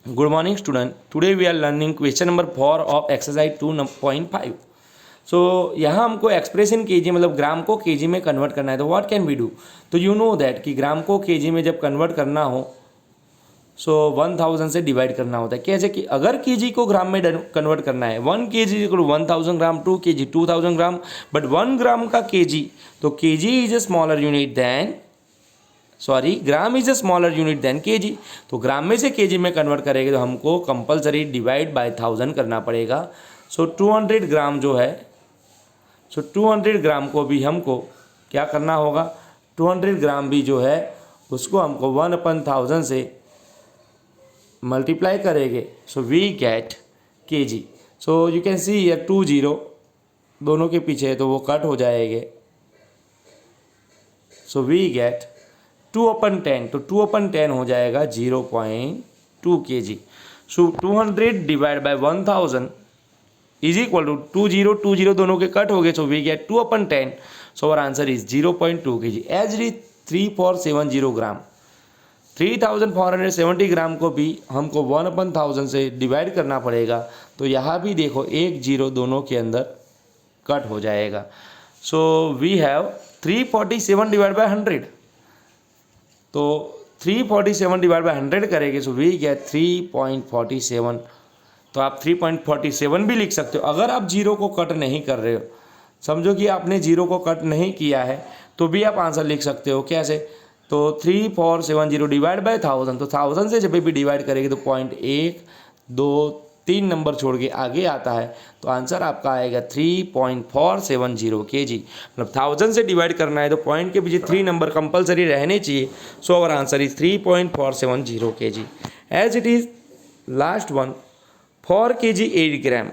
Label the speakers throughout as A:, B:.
A: Good morning, student. Today we are learning question number 4 of exercise 2.5. सो यहाँ हमको expression KG मतलब ग्राम को KG में कन्वर्ट करना है, तो व्हाट कैन वी डू। तो यू नो दैट कि ग्राम को केजी में जब कन्वर्ट करना हो सो 1000 से डिवाइड करना होता है। कैसे कि अगर केजी को ग्राम में कन्वर्ट करना है 1 KG equal 1000 gram, 2 KG 2000 gram, but 1 gram का केजी, तो KG is a smaller unit than gram is a smaller unit than KG. तो ग्राम में से केजी में कन्वर्ट करेंगे तो हमको कंपलसरी डिवाइड बाय 1000 करना पड़ेगा। सो 200 ग्राम जो है, 200 ग्राम को भी हमको क्या करना होगा, 200 ग्राम भी जो है उसको हमको 1/1000 से मल्टीप्लाई करेंगे। So we get KG. So you can see here 2 0 दोनों के पीछे है तो वो कट हो जाएंगे। सो वी गेट 2/10, तो 2/10 हो जाएगा 0.2 kg। So 200 divide by 1000 is equal to 20 दोनों के कट हो गए। So we get 2/10। So our answer is 0.2 kg। As it is 3470 gram, 3470 gram को भी हमको 1/1000 से डिवाइड करना पड़ेगा। तो यहाँ भी देखो एक जीरो दोनों के अंदर कट हो जाएगा। So we have 347 divide by 100, तो 347 डिवाइड बाय 100 करेंगे। So we get 3.47। तो आप 3.47 भी लिख सकते हो। अगर आप जीरो को कट नहीं कर रहे हो, समझो कि आपने जीरो को कट नहीं किया है, तो भी आप आंसर लिख सकते हो। कैसे, तो 3470 डिवाइड बाय 1000, तो 1000 से जब भी डिवाइड करेंगे तो 0.1 2 3 नंबर छोड़ के आगे आता है, तो आंसर आपका आएगा 3.470 kg। मतलब 1000 से डिवाइड करना है तो पॉइंट के पीछे 3 नंबर कंपलसरी रहने चाहिए। So our answer is 3.470 kg। As it is last one 4 kg 8 gram.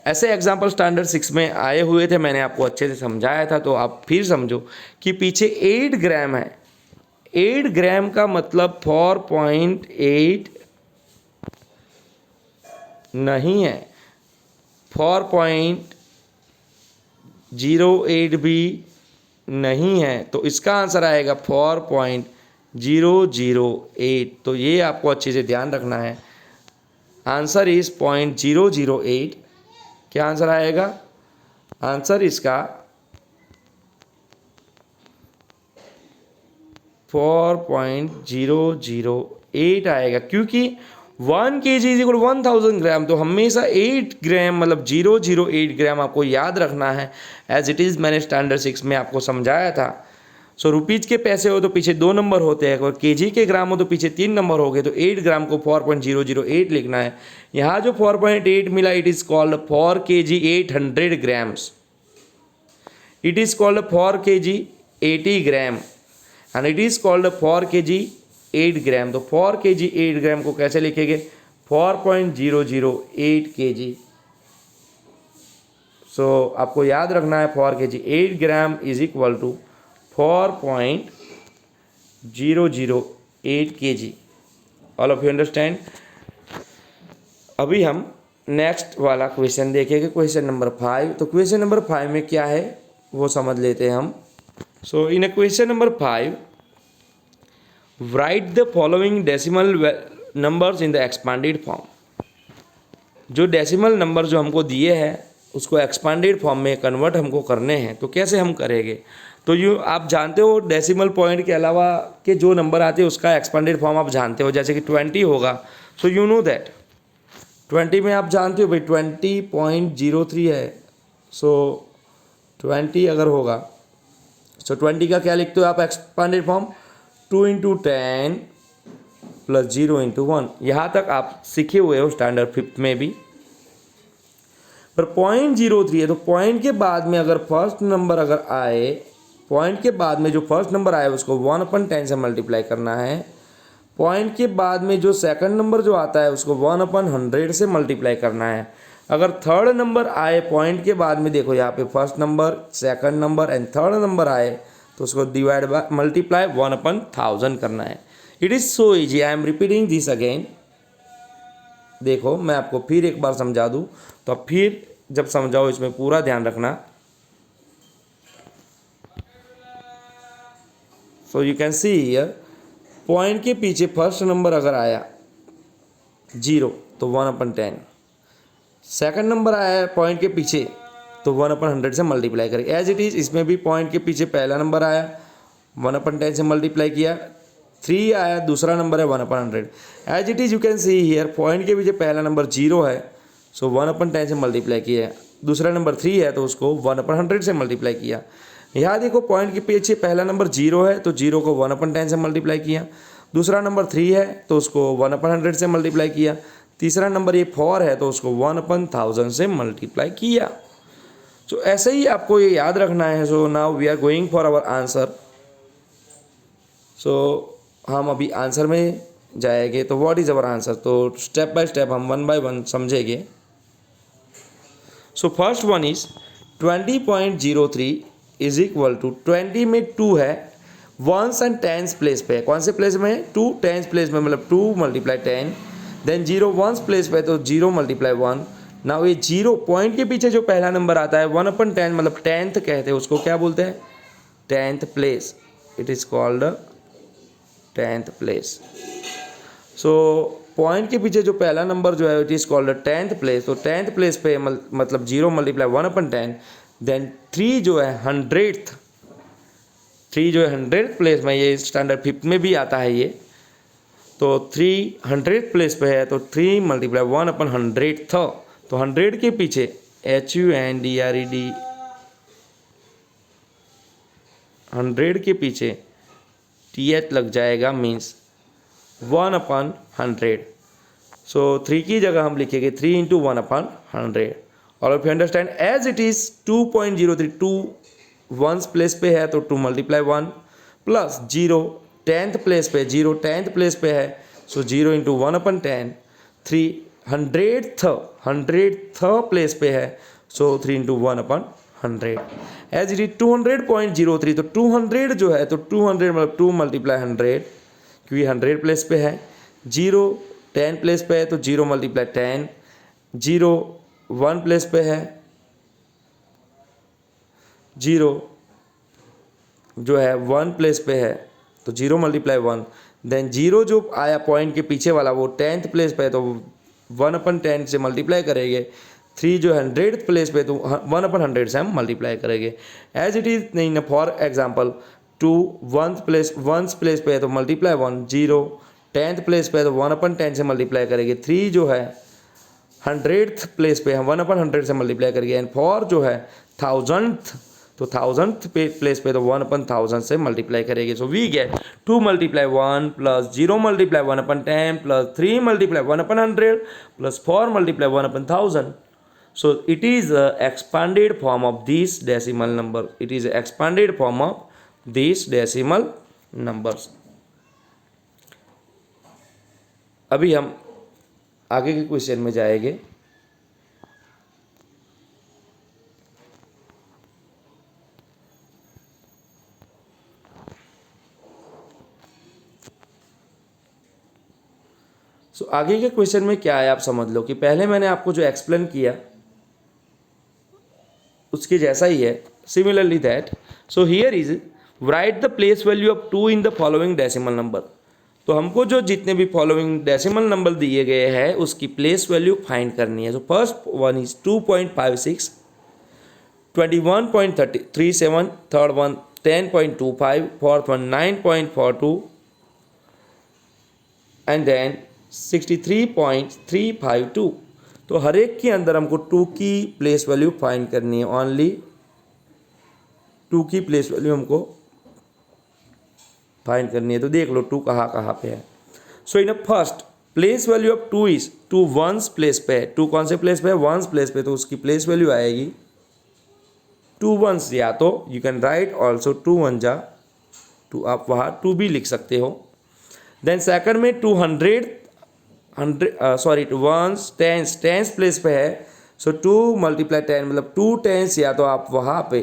A: ऐसे एग्जाम्पल स्टैंडर्ड 6 में आए हुए थे, मैंने आपको अच्छे से समझाया था, तो आप फिर समझो कि पीछे 8 ग्राम है। 8 ग्राम का मतलब 4.8 नहीं है, 4.08 भी नहीं है, तो इसका आंसर आएगा 4.008। तो ये आपको अच्छे से ध्यान रखना है। Answer is 0.008। क्या आंसर आएगा, आंसर इसका 4.008 आएगा, क्योंकि 1 kg इज इक्वल 1000 ग्राम। तो हमेशा 8 ग्राम मतलब 008 ग्राम आपको याद रखना है। एज इट इज़ मैंने स्टैंडर्ड 6 में आपको समझाया था। सो रुपीज़ के पैसे हो तो पीछे 2 नंबर होते हैं, और केजी के ग्राम हो तो पीछे 3 नंबर हो गए। तो 8 ग्राम को 4.008 लिखना है। यहाँ जो 4.8 मिला, it is called 4 kg 800 grams. It is called 4 kg 80 gram and it is called 4 kg 8 ग्राम। तो 4 kg 8 ग्राम को कैसे लिखेंगे, 4.008 kg। सो आपको याद रखना है 4 kg 8 gram is equal to 4.008 kg। All of you understand. अभी हम नेक्स्ट वाला क्वेश्चन देखेंगे, क्वेश्चन नंबर 5। तो क्वेश्चन नंबर 5 में क्या है वो समझ लेते हैं हम। So in a question number 5, write the following decimal numbers in the expanded form. जो डेसिमल नंबर जो हमको दिए हैं उसको एक्सपांडेड फॉर्म में कन्वर्ट हमको करने हैं, तो कैसे हम करेंगे। तो आप जानते हो डेसिमल पॉइंट के अलावा के जो नंबर आते हैं उसका एक्सपांडेड फॉर्म आप जानते हो, जैसे कि 20 होगा। सो यू नो दैट 20 में आप जानते हो भाई 20.03 है। सो 20 अगर होगा, सो 20 का क्या लिखते हो आप एक्सपांडेड फॉर्म, 2 × 10 प्लस 0 × 1। यहाँ तक आप सीखे हुए हो स्टैंडर्ड 5th में भी। पर 0.03 है, तो पॉइंट के बाद में अगर फर्स्ट नंबर अगर आए, पॉइंट के बाद में जो फर्स्ट नंबर आए उसको 1/10 से मल्टीप्लाई करना है। पॉइंट के बाद में जो सेकंड नंबर जो आता है उसको 1/100 से मल्टीप्लाई करना है। अगर थर्ड नंबर आए पॉइंट के बाद में, देखो यहाँ पे first number, second number and third number आए, तो उसको डिवाइड बाय मल्टीप्लाई 1/1000 करना है। It is so easy. I am repeating this again. देखो मैं आपको फिर एक बार समझा दूँ, तो अब फिर जब समझाओ इसमें पूरा ध्यान रखना। सो you can see here, point के पीछे फर्स्ट नंबर अगर आया जीरो तो 1/10। सेकंड नंबर आया है पॉइंट के पीछे तो 1/100 से मल्टीप्लाई करें एज इट इज़। इसमें भी पॉइंट के पीछे पहला नंबर आया 1/10 से मल्टीप्लाई किया, 3 आया, दूसरा नंबर है 1/100। As it is you can see here point के पीछे पहला नंबर 0 है, सो 1/10 से मल्टीप्लाई किया। दूसरा नंबर 3 है तो उसको 1/100 से मल्टीप्लाई किया। यहाँ देखो पॉइंट के पीछे पहला नंबर 0 है तो 0 को 1/10 से मल्टीप्लाई किया। दूसरा नंबर 3 है तो उसको 1/100 से मल्टीप्लाई किया। तीसरा नंबर ये 4 है तो उसको 1/1000 से मल्टीप्लाई किया। सो ऐसे ही आपको ये याद रखना है। So now we are going for our answer. So हम अभी आंसर में जाएंगे। तो व्हाट इज़ अवर आंसर, तो स्टेप बाय स्टेप हम 1 बाय 1 समझेंगे। So first one is 20.03 is equal to 20 में 2 है, वंस एंड टेंस प्लेस पे है। कौन से प्लेस में है? 2 टेंस प्लेस में, मतलब 2 × 10। देन 0 वंस प्लेस पे तो 0 × 1। नाउ ये 0 पॉइंट के पीछे जो पहला नंबर आता है 1/10 मतलब 10th कहते हैं उसको, क्या बोलते हैं? 10th place. It is called 10th place. So point के पीछे जो पहला नंबर जो है it is called 10th place. तो 10th प्लेस पे मतलब 0 × 1/10। देन 3 जो है 100th, 3 जो है 100th प्लेस में, ये स्टैंडर्ड 5th में भी आता है ये। तो 300th प्लेस पे है तो 3 × 1/100th। तो 100 के पीछे HUNDRED, 100 के पीछे TH लग जाएगा, मीन्स 1/100। सो 3 की जगह हम लिखेंगे 3 × 1/100। और if you understand as it is 2.03, 2 ones place पे है तो 2 × 1 प्लस 0 10th प्लेस पे, 0 10th प्लेस पे है सो 0 × 1/10। 3 100th प्लेस पे है सो 3 × 1/100। एज इट इज 200.03 तो 200 जो है तो 200 मतलब 2 × 100 क्योंकि 100 प्लेस पे है। 0 10 प्लेस पे है तो 0 × 10। 0 1 प्लेस पे है, 0 जो है 1 प्लेस पे है तो 0 × 1। देन 0 जो आया पॉइंट के पीछे वाला वो 10th प्लेस पे है तो 1/10 से मल्टीप्लाई करेंगे। 3 जो 100th प्लेस पे तो 1/100 से हम मल्टीप्लाई करेंगे। एज इट इज नहीं, फॉर एग्जांपल 2 वंस प्लेस पे है तो मल्टीप्लाई 1। 0 10th प्लेस पे है तो 1/10 से मल्टीप्लाई करेंगे। 3 जो है 100th प्लेस पे है 1/100 से मल्टीप्लाई करेंगे। एंड 4 जो है 1000th, तो 1000th प्लेस पे तो 1/1000 से मल्टीप्लाई करेंगे। So we get 2 × 1 plus 0 × 1/10 plus 3 × 1/100 plus 4 × 1/1000। So it is a expanded form of these decimal number. It is a expanded form of these decimal numbers. अभी हम आगे के क्वेश्चन में जाएंगे। सो आगे के क्वेश्चन में क्या है आप समझ लो कि पहले मैंने आपको जो एक्सप्लेन किया उसके जैसा ही है। Similarly that, so here is right the place value of 2 in the following decimal number. तो हमको जो जितने भी फॉलोइंग डेसिमल नंबर दिए गए हैं उसकी प्लेस वैल्यू फाइंड करनी है। So first one is 2.56, 21.37, third one 10.25, fourth one 9.42 and then 63.352। तो हर एक के अंदर हमको 2 की प्लेस वैल्यू फाइंड करनी है। ओनली 2 की प्लेस वैल्यू हमको फाइंड करनी है। तो देख लो 2 कहाँ कहाँ पे है। So in first place value of 2 is 2 ones place पे है। 2 कौन से प्लेस पे है? वंस प्लेस पे, तो उसकी प्लेस वैल्यू आएगी 2 वंस। या तो यू कैन राइट ऑल्सो 2 1 जा 2, आप वहाँ 2 भी लिख सकते हो। देन सेकंड में 200 वंस टेंस प्लेस पे है सो 2 × 10 मतलब 2 10, या तो आप वहाँ पे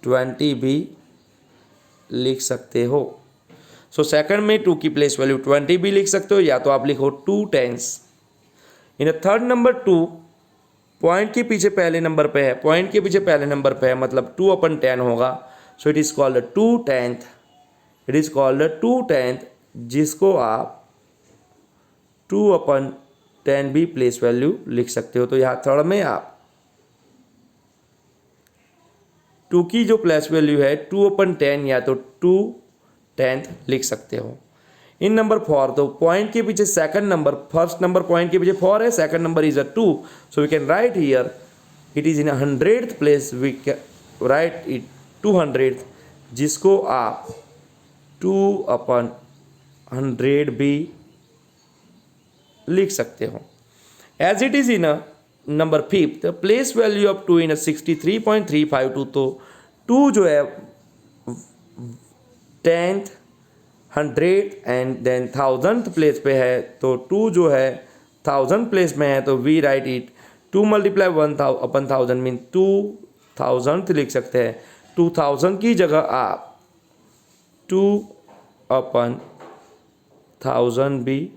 A: 20 भी लिख सकते हो। सो सेकंड में 2 की प्लेस वैल्यू 20 भी लिख सकते हो, या तो आप लिखो 2 10। इन थर्ड नंबर 2 पॉइंट के पीछे पहले नंबर पे है, पॉइंट के पीछे पहले नंबर पे है मतलब 2/10 होगा। So it is called 2 10th। It is called 2 10th, जिसको आप 2/10 10 भी प्लेस वैल्यू लिख सकते हो। तो यहाँ थर्ड में आप 2 की जो प्लेस वैल्यू है 2/10 या तो 2/10 लिख सकते हो। इन नंबर 4 तो पॉइंट के पीछे second number, first number point के पीछे 4 है, second number is 2, so we can write here it is in 100th place, we can write it 200th, जिसको आप 2/100 भी लिख सकते हो। As it is in number 5 place value of 2 in 63.352, तो 2 जो है 10th 100th and then 1000th place पे है, तो 2 जो है 1000 प्लेस में है, तो we write it 2 × 1,1000 mean 2000th लिख सकते हैं। 2000 की जगह आप 2/1000 भी,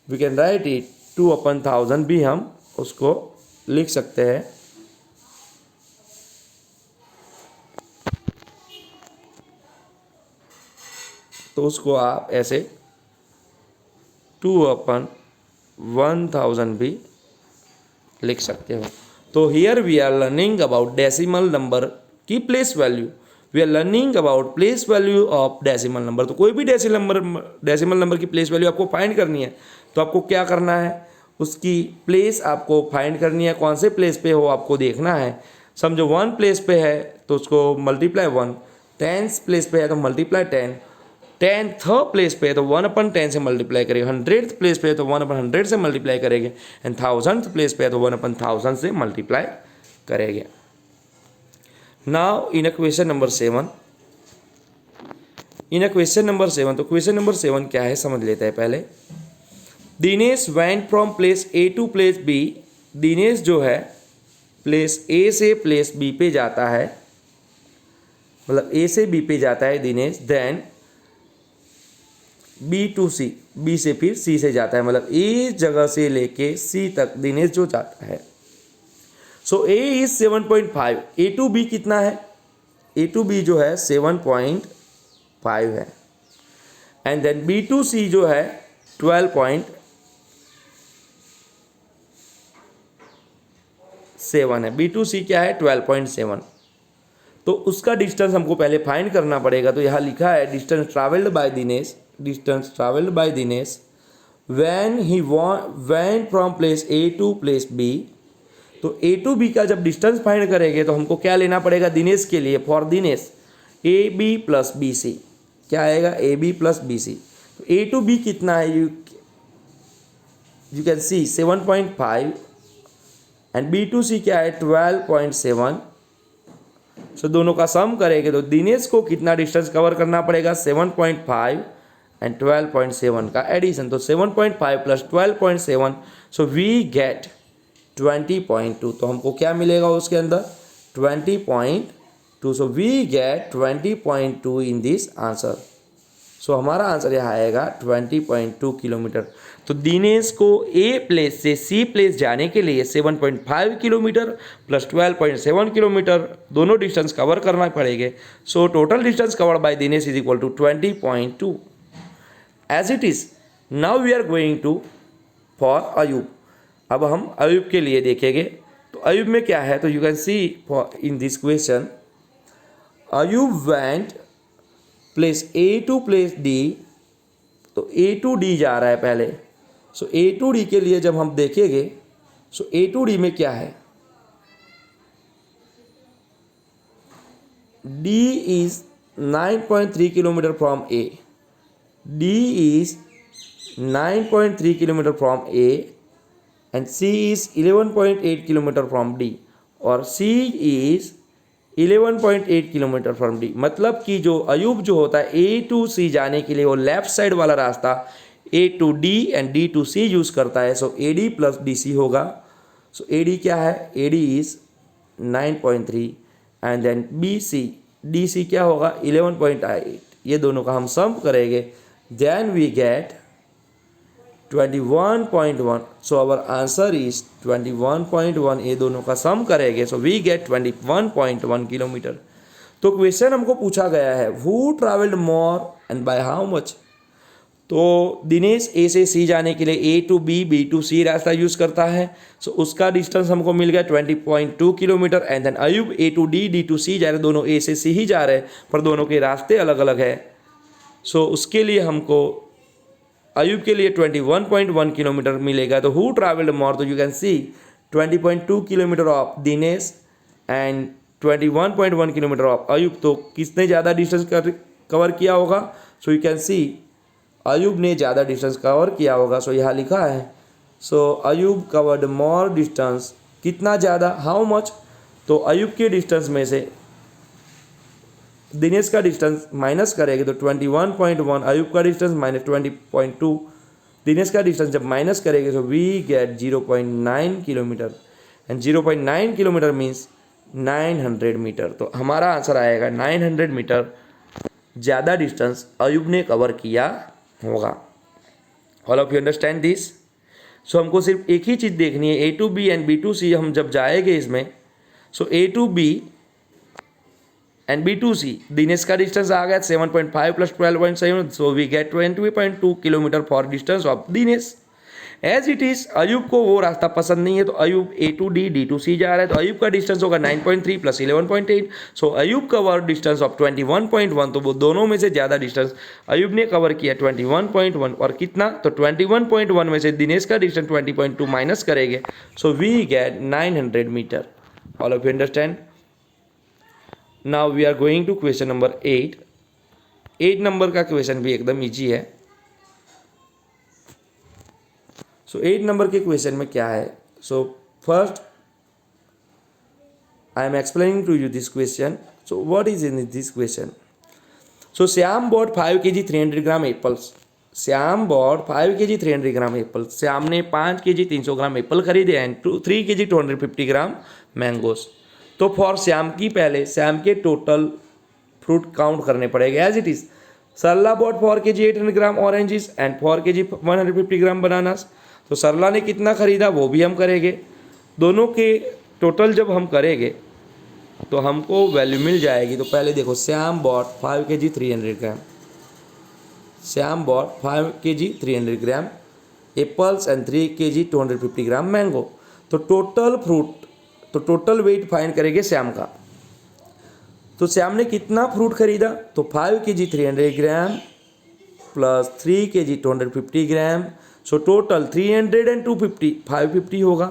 A: वी कैन राइट इट 2/1000 भी हम उसको लिख सकते हैं। तो उसको आप ऐसे 2/1000 भी लिख सकते हो। तो here we are learning about decimal number की place value, we are learning about place value of decimal number. तो कोई भी डेसिमल नंबर की प्लेस वैल्यू आपको फाइंड करनी है, तो आपको क्या करना है, उसकी प्लेस आपको फाइंड करनी है, कौन से प्लेस पे हो आपको देखना है। समझो 1 प्लेस पे है तो उसको मल्टीप्लाई 1, 10th प्लेस पे है तो मल्टीप्लाई 10, 10th प्लेस पे है तो 1/10 से मल्टीप्लाई करेंगे, 100th प्लेस पे है तो 1/100 से मल्टीप्लाई करेंगे, एंड 1000th प्लेस पे है तो 1/1000 से मल्टीप्लाई करेंगे। Now in a question number 7, तो क्वेश्चन नंबर 7 क्या है समझ लेते हैं पहले। Dinesh went from place A to place B, Dinesh जो है प्लेस ए से प्लेस बी पे जाता है, मतलब ए से बी पे जाता है Dinesh, then B to C, B से फिर सी से जाता है, मतलब ए जगह से लेके सी तक दिनेश जो जाता है। So A is 7.5, A to B कितना है, ए टू बी जो है 7.5 है, एंड देन बी टू सी जो है 12.7 है, बी टू सी क्या है 12.7। तो उसका डिस्टेंस हमको पहले फाइंड करना पड़ेगा। तो यहाँ लिखा है distance travelled by Dinesh when he went from place A to place B. तो ए टू बी का जब डिस्टेंस फाइंड करेंगे तो हमको क्या लेना पड़ेगा दिनेश के लिए, for Dinesh A B plus B C, क्या आएगा A B plus B C. तो ए टू बी कितना है, you can see 7.5 and B to C क्या है 12.7। सो दोनों का सम करेंगे तो दिनेश को कितना डिस्टेंस कवर करना पड़ेगा 7.5 एंड 12.7 का एडिशन, तो 7.5 प्लस 12.7, सो वी गेट 20.2। तो हमको क्या मिलेगा उसके अंदर 20.2, so we get 20.2 in this answer. So हमारा आंसर यहाँ आएगा 20.2 किलोमीटर। तो दिनेश को ए प्लेस से सी प्लेस जाने के लिए 7.5 किलोमीटर प्लस 12.7 किलोमीटर दोनों डिस्टेंस कवर करना पड़ेंगे। So total distance covered by Dinesh is equal to 20.2। As it is now we are going to for Ayub. अब हम अयूब के लिए देखेंगे। तो अयूब में क्या है, तो you can see for in this question Ayub went place A to place D, तो ए टू डी जा रहा है पहले। सो ए टू डी के लिए जब हम देखेंगे, सो ए टू डी में क्या है, D is 9.3 kilometre from A, D is 9.3 kilometre from A and C is 11.8 kilometre from D, और C is 11.8 kilometre from D. मतलब कि जो अयूब जो होता है ए टू सी जाने के लिए वो लेफ्ट साइड वाला रास्ता A to D and D to C use करता है। So A D plus D C होगा। सो ए डी क्या है, A D is 9.3 and then B C, D C क्या होगा 11.8। ये दोनों का हम सम करेंगे, then we get 21.1। So our answer is 21.1। ये दोनों का सम करेंगे, सो वी गेट 21.1 किलोमीटर। तो क्वेश्चन हमको पूछा गया है who travelled more and by how much. तो दिनेश ए से सी जाने के लिए ए टू बी, बी टू सी रास्ता यूज़ करता है। सो उसका डिस्टेंस हमको मिल गया 20.2 kilometre. And then Ayub A to D, D to C जा रहे, दोनों ए से सी ही जा रहे हैं पर दोनों के रास्ते अलग अलग है। सो उसके लिए हमको अयूब के लिए 21.1 किलोमीटर मिलेगा। तो हु ट्रैवल्ड मोर, तो you can C 20.2 kilometre of Dinesh and 21.1 kilometre of Ayub. तो किसने ज़्यादा डिस्टेंस कवर किया होगा? सो यू कैन सी अयूब ने ज़्यादा डिस्टेंस कवर किया होगा। सो यहाँ लिखा है, सो अयूब कवर्ड मोर डिस्टेंस, कितना ज़्यादा, हाउ मच। तो अयूब के डिस्टेंस में से दिनेश का डिस्टेंस माइनस करेंगे तो 21.1, अयूब का डिस्टेंस माइनस 20.2, दिनेश का डिस्टेंस जब माइनस करेंगे तो we get 0.9 kilometre. And 0.9 kilometre means 900 metre. तो हमारा आंसर आएगा 900 मीटर ज़्यादा डिस्टेंस अयूब ने कवर किया होगा। All of you understand this. So हमको सिर्फ एक ही चीज़ देखनी है, A to B and B to C हम जब जाएंगे इसमें, so A to B and B to C, Dinesh का डिस्टेंस आ गया 7.5 plus 12.7, so we get 20.2 kilometre for distance of Dinesh. As it is Ayub को वो रास्ता पसंद नहीं है, तो Ayub A to D, D to C जा रहा है, तो अयूब का डिस्टेंस होगा 9.3 plus 11.8। So Ayub cover distance of 21.1, तो वो दोनों में से ज़्यादा डिस्टेंस अयूब ने कवर किया 21.1। और कितना, तो 21.1 में से दिनेश का डिस्टेंस 20.2 माइनस करेंगे, so we get 900 metre. All of you understand. Now we are going to question number 8। 8 number का क्वेश्चन भी एकदम ईजी है। सो 8 नंबर के क्वेश्चन में क्या है, so first I am explaining to you this question. So what is in this question. So Shyam bought 5 kg 300 gram apples. Shyam bought 5 kg 300 gram apples. Shyam ने 5 kg 300 gram apple खरीदे and 3 kg 250 gram mangoes. तो for Shyam की, पहले श्याम के total fruit count करने पड़ेगा as it is. Sarla bought 4 kg 800 gram oranges and 4 kg 150 gram bananas. तो सरला ने कितना खरीदा वो भी हम करेंगे। दोनों के टोटल जब हम करेंगे तो हमको वैल्यू मिल जाएगी। तो पहले देखो, Shyam bought 5 kg 300 gram, Shyam bought 5 kg 300 gram apples and 3 kg 250 gram mango. तो टोटल फ्रूट, तो टोटल वेट फाइंड करेंगे श्याम का। तो श्याम ने कितना फ्रूट खरीदा, तो 5 kg 300 gram plus 3 kg 250 gram. So total 300 and 250 550 होगा।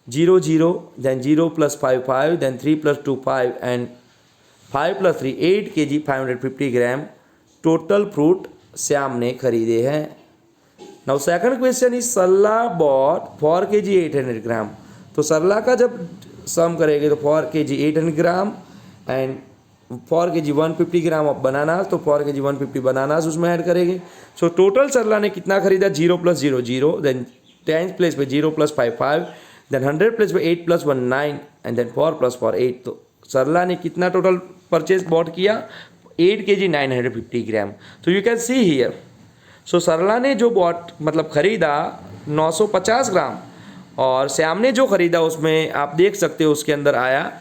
A: 0 0 then 0 plus 5 5 then 3 plus 2 5 and 5 plus 3 8 kg 550 gram total fruit Shyam ने खरीदे हैं। Now second question is Sarla bought 4 kg 800 gram. तो सरला का जब सम करेंगे तो 4 kg 800 gram and 4 kg 150 gram of bananas. तो 4 kg 150 बनानास उसमें ऐड करेंगे। सो टोटल सरला ने कितना खरीदा, 0 प्लस 0 0 देन 10 प्लेस पे 0 प्लस 5 5 देन 100 प्लेस पे 8 प्लस 1 9 एंड देन 4 प्लस 4 8। तो सरला ने कितना टोटल परचेज बॉट किया, 8 kg 950 ग्राम। तो you can see here, so सरला ने जो बॉट मतलब खरीदा 950 ग्राम और श्याम ने जो खरीदा उसमें आप देख सकते हो उसके अंदर आया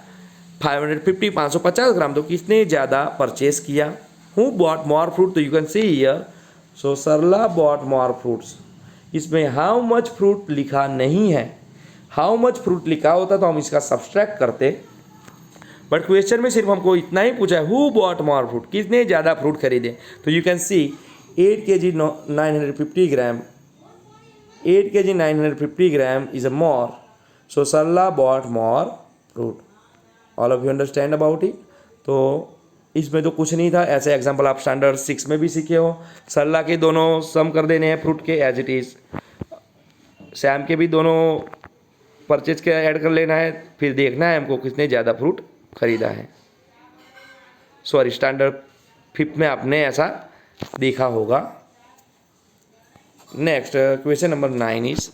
A: 550 ग्राम। तो किसने ज़्यादा परचेस किया, हु बॉट मोर फ्रूट। तो you can see here, so Sarla bought more fruits. इसमें हाउ मच फ्रूट लिखा नहीं है, हाउ मच फ्रूट लिखा होता तो हम इसका सब्सट्रैक्ट करते, बट क्वेश्चन में सिर्फ हमको इतना ही पूछा है, हु बॉट मोर फ्रूट, किसने ज़्यादा फ्रूट खरीदे। तो you can see 8 kg 950 gram, 8 kg 950 gram is a more, so Sarla bought more fruit. All of you understand about it. तो इसमें तो कुछ नहीं था, ऐसे एग्जाम्पल आप स्टैंडर्ड 6 में भी सीखे हो। सरला के दोनों सम कर देने हैं फ्रूट के एज इट इज़, श्याम के भी दोनों परचेज के ऐड कर लेना है, फिर देखना है हमको किसने ज़्यादा फ्रूट खरीदा है। सॉरी, स्टैंडर्ड 5 में आपने ऐसा देखा होगा। Next question number 9 is,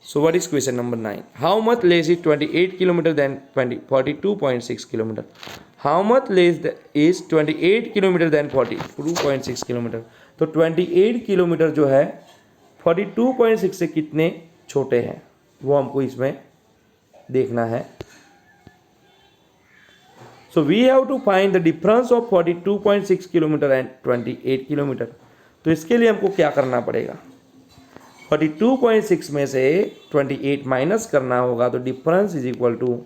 A: so what is question number 9? How much less is 28 kilometer than 42.6 kilometer? How much less is 28 kilometer than 42.6 kilometer? तो 28 किलोमीटर जो है 42.6 से कितने छोटे हैं वो हमको इसमें देखना है। So we have to find the difference of 42.6 kilometre and 28 kilometre. तो इसके लिए हमको क्या करना पड़ेगा, 42.6 में से 28 माइनस करना होगा, तो difference is equal to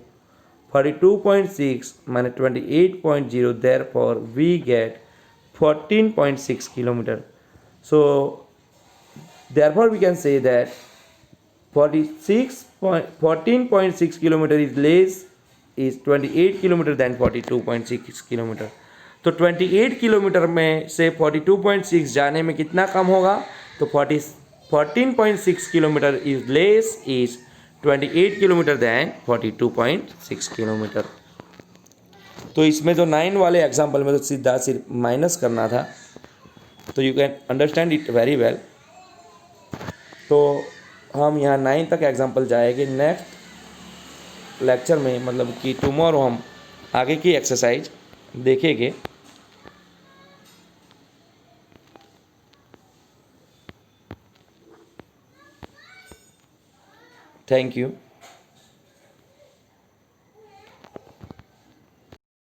A: 42.6 minus 28.0, therefore we get 14.6 kilometre. So therefore we can say that 14.6 kilometre is less is 28 kilometre than 42.6 kilometre. तो 28 किलोमीटर में से 42.6 जाने में कितना कम होगा, तो 14.6 kilometre is less is 28 kilometre than 42.6 kilometre. तो इसमें जो 9 वाले एग्जाम्पल में तो सीधा सिर्फ माइनस करना था, तो you can understand it very well. तो हम यहाँ 9 तक एग्जाम्पल जाएंगे, नेक्स्ट लेक्चर में मतलब कि टुमारो हम आगे की एक्सरसाइज देखेंगे। Thank you.